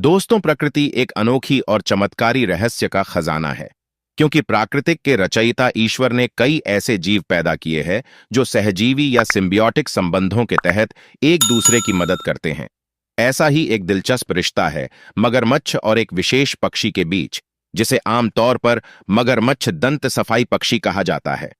दोस्तों, प्रकृति एक अनोखी और चमत्कारी रहस्य का खजाना है, क्योंकि प्राकृतिक के रचयिता ईश्वर ने कई ऐसे जीव पैदा किए हैं जो सहजीवी या सिम्बियोटिक संबंधों के तहत एक दूसरे की मदद करते हैं। ऐसा ही एक दिलचस्प रिश्ता है मगरमच्छ और एक विशेष पक्षी के बीच, जिसे आमतौर पर मगरमच्छ दंत सफाई पक्षी कहा जाता है।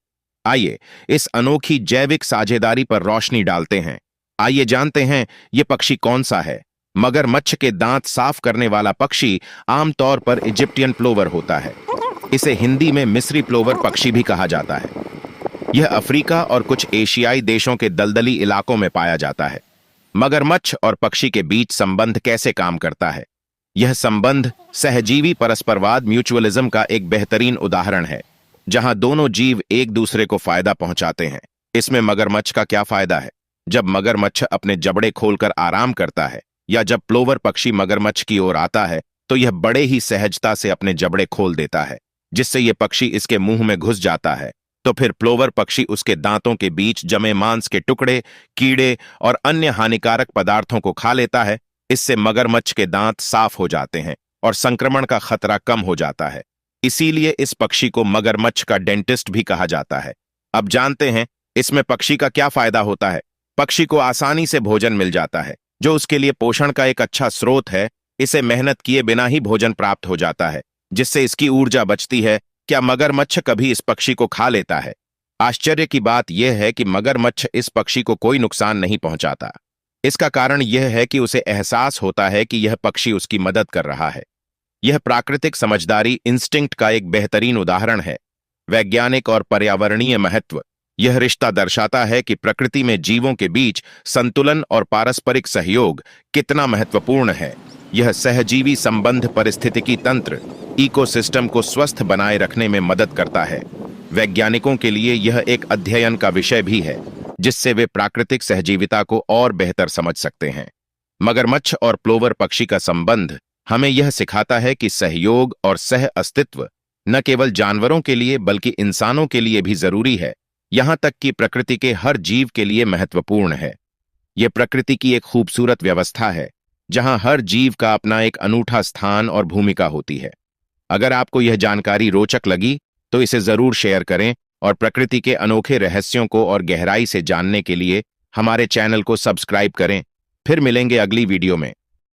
आइए इस अनोखी जैविक साझेदारी पर रोशनी डालते हैं। आइए जानते हैं ये पक्षी कौन सा है। मगरमच्छ के दांत साफ करने वाला पक्षी आमतौर पर इजिप्टियन प्लोवर होता है। इसे हिंदी में मिस्री प्लोवर पक्षी भी कहा जाता है। यह अफ्रीका और कुछ एशियाई देशों के दलदली इलाकों में पाया जाता है। मगरमच्छ और पक्षी के बीच संबंध कैसे काम करता है? यह संबंध सहजीवी परस्परवाद म्यूचुअलिज्म का एक बेहतरीन उदाहरण है, जहां दोनों जीव एक दूसरे को फायदा पहुंचाते हैं। इसमें मगरमच्छ का क्या फायदा है? जब मगरमच्छ अपने जबड़े खोलकर आराम करता है या जब प्लोवर पक्षी मगरमच्छ की ओर आता है, तो यह बड़े ही सहजता से अपने जबड़े खोल देता है, जिससे यह पक्षी इसके मुंह में घुस जाता है। तो फिर प्लोवर पक्षी उसके दांतों के बीच जमे मांस के टुकड़े, कीड़े और अन्य हानिकारक पदार्थों को खा लेता है। इससे मगरमच्छ के दांत साफ हो जाते हैं और संक्रमण का खतरा कम हो जाता है। इसीलिए इस पक्षी को मगरमच्छ का डेंटिस्ट भी कहा जाता है। अब जानते हैं इसमें पक्षी का क्या फायदा होता है। पक्षी को आसानी से भोजन मिल जाता है, जो उसके लिए पोषण का एक अच्छा स्रोत है। इसे मेहनत किए बिना ही भोजन प्राप्त हो जाता है, जिससे इसकी ऊर्जा बचती है। क्या मगरमच्छ कभी इस पक्षी को खा लेता है? आश्चर्य की बात यह है कि मगरमच्छ इस पक्षी को कोई नुकसान नहीं पहुंचाता। इसका कारण यह है कि उसे एहसास होता है कि यह पक्षी उसकी मदद कर रहा है। यह प्राकृतिक समझदारी इंस्टिंक्ट का एक बेहतरीन उदाहरण है। वैज्ञानिक और पर्यावरणीय महत्व। यह रिश्ता दर्शाता है कि प्रकृति में जीवों के बीच संतुलन और पारस्परिक सहयोग कितना महत्वपूर्ण है। यह सहजीवी संबंध पारिस्थितिकी तंत्र इकोसिस्टम को स्वस्थ बनाए रखने में मदद करता है। वैज्ञानिकों के लिए यह एक अध्ययन का विषय भी है, जिससे वे प्राकृतिक सहजीविता को और बेहतर समझ सकते हैं। मगरमच्छ और प्लोवर पक्षी का संबंध हमें यह सिखाता है कि सहयोग और सह अस्तित्व न केवल जानवरों के लिए बल्कि इंसानों के लिए भी जरूरी है, यहां तक कि प्रकृति के हर जीव के लिए महत्वपूर्ण है। यह प्रकृति की एक खूबसूरत व्यवस्था है, जहां हर जीव का अपना एक अनूठा स्थान और भूमिका होती है। अगर आपको यह जानकारी रोचक लगी तो इसे जरूर शेयर करें और प्रकृति के अनोखे रहस्यों को और गहराई से जानने के लिए हमारे चैनल को सब्सक्राइब करें। फिर मिलेंगे अगली वीडियो में।